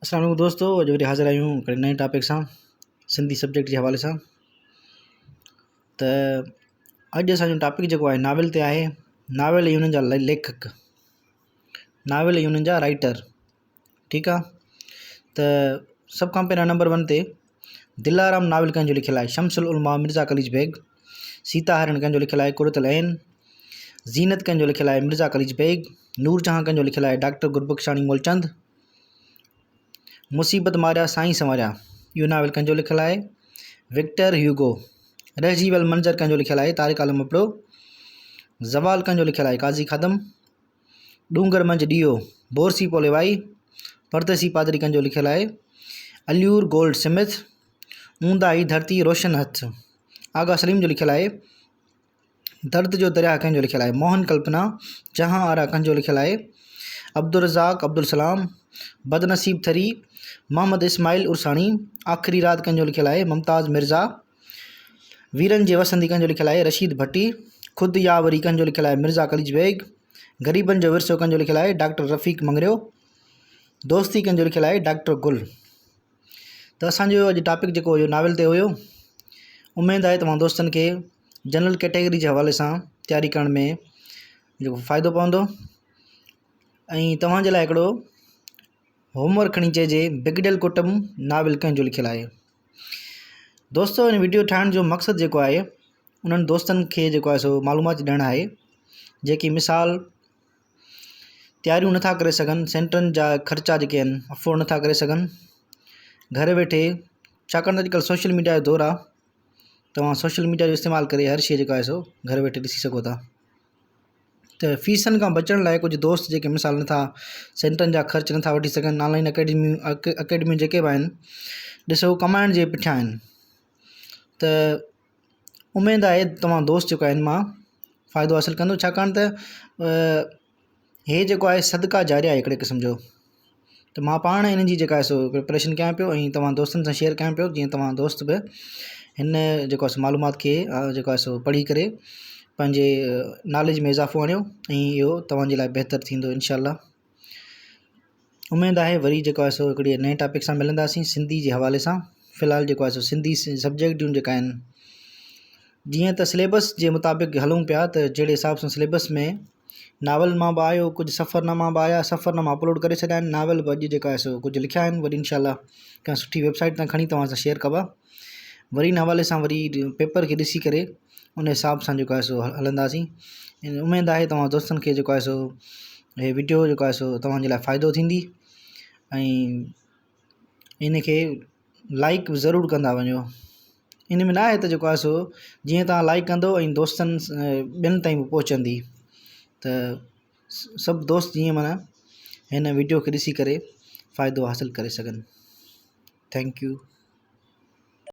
अस्सलाम वालेकुम दोस्तों, अॼु वरी हाज़िर आहियूं हिकिड़े नए टॉपिक सां सिंधी सब्जेक्ट जे हवाले सां। त अॼु असांजो टॉपिक जेको आहे नाविल ते आहे। नाविल ऐं हुननि जा लेखक, नाविल ऐं हुननि जा राइटर। ठीकु आहे। त सभ खां पहिरियों नंबर 1 ते दिलाराम नाविल कंहिंजो लिखियलु आहे? शमसुल उलमा मिर्ज़ा कलीज बेग। सीता हरण कंहिंजो लिखियलु आहे? कुरतुल ऐन। ज़ीनत कंहिंजो लिखियलु आहे? मिर्ज़ा कलीज बेग। नूर जहाँ कंहिंजो लिखियलु आहे? डॉक्टर गुरबख्शानी मूलचंद। मुसीबत मारिया साईं संवारिया, इहो नाविल कंहिंजो लिखियलु आहे? Victor Hugo. रहिजी वियल मंज़र कंहिंजो लिखियलु आहे? तारिक आलम अपड़ो। ज़वाल कंहिंजो लिखियलु आहे? काज़ी खादम। डूंगर मंझि ॾीओ, बोरसी पोलेवाई। परदेसी पादरी कंहिंजो लिखियलु आहे? अल्यूर गोल्ड स्मिथ। ऊंदा ई धरती रोशन हथ, आगा सलीम जो लिखियलु आहे? दर्द जो दरिया कंहिंजो लिखियलु आहे? मोहन कल्पना। जहाँ आरा कंहिंजो लिखियलु आहे? अब्दुल रज़ाक अब्दुल सलाम। बदनसीब थरी मोहम्मद इस्माइल उर्सानी। आख़िरी रात कंहिंजो लिखियलु आहे? मुमताज़ मिर्ज़ा। वीरन जे वसंदी कंहिंजो लिखियलु आहे? रशीद भट्टी। ख़ुदि यावरी कंहिंजो लिखियलु आहे? मिर्ज़ा कलीज बेग। ग़रीबनि जो विरसो कंहिंजो लिखियलु आहे? डॉक्टर रफ़ीक मंगरियो। दोस्ती कंहिंजो लिखियलु आहे? डॉक्टर गुल। त असांजो अॼु टॉपिक जेको हुयो नाविल ते हुयो। उमेदु आहे तव्हां दोस्तनि खे जनरल कैटेगरी जे हवाले सां तयारी करण में जेको फ़ाइदो पवंदो। ऐं तव्हांजे लाइ हिकिड़ो होमवर्क खणी चइजे, बिगड़ियल कुटुंब नाविल कंहिंजो लिखियलु आहे? दोस्तों, हिन वीडियो ठाहिण जो मक़सदु जेको आहे उन्हनि दोस्तनि खे जेको आहे सो मालूमात ॾियणु आहे जेकी मिसाल तयारियूं नथा करे सघनि, सेंटरनि जा ख़र्चा जेके आहिनि अफोर्ड नथा करे सघनि, घर वेठे। छाकाणि त अॼुकल्ह सोशल मीडिया जो दौरु आहे। तव्हां सोशल मीडिया जो इस्तेमालु करे हर शइ जेको आहे सो घर वेठे ॾिसी सघो था। त फीसनि खां बचण लाइ कुझु दोस्त जेके मिसाल नथा, सेंटरनि जा ख़र्च नथा वठी सघनि, ऑनलाइन अकेडमियूं जेके बि आहिनि, ॾिसो कमाइण जे पुठियां आहिनि। त उमेदु आहे तव्हां दोस्त जेको आहिनि मां फ़ाइदो हासिलु कंदो। छाकाणि त हे जेको आहे सदका जारिया आहे हिकिड़े क़िस्म जो। त मां पाण हिन जी जेका आहे सो प्रिपरेशन कयां पियो ऐं तव्हां दोस्तनि सां शेयर कयां पियो, जीअं तव्हां दोस्त बि हिन जेको आहे मालूमात खे जेको आहे सो पढ़ी करे पंहिंजे नॉलेज में इज़ाफ़ो आणियो ऐं इहो तव्हांजे लाइ बहितरु थींदो इंशाअल्लाह। उमेदु आहे वरी जेको आहे सो हिकिड़े नए टॉपिक सां मिलंदासीं सिंधी जे हवाले सां। फ़िलहालु जेको आहे सो सिंधी सब्जेक्ट जूं जेका आहिनि, जीअं त सिलेबस जे मुताबिक़ हलूं पिया, त जहिड़े हिसाब सां सिलेबस में नावल मां बि आयो, कुझु सफ़रनामा बि आया, सफ़रनामा अपलोड करे छॾिया आहिनि, नावल बि अॼु जेका आहे सो कुझु लिखिया आहिनि। वरी इंशाअल्लाह कंहिं सुठी वेबसाइट तां खणी तव्हां सां शेयर कबा। वरी इन हवाले सां वरी पेपर खे ॾिसी करे उन हिसाब सां जेको आहे सो हलंदासीं। उमेदु आहे तव्हां दोस्तनि खे जेको आहे सो हे वीडियो जेको आहे सो तव्हांजे लाइ फ़ाइदो थींदी ऐं इन खे लाइक ज़रूरु कंदा वञो। इन में न आहे त जेको आहे सो जीअं तव्हां लाइक कंदो ऐं दोस्तनि ॿियनि ताईं बि पहुचंदी, त सभु दोस्त जीअं माना हिन वीडियो खे ॾिसी करे फ़ाइदो हासिलु करे सघनि। Thank U.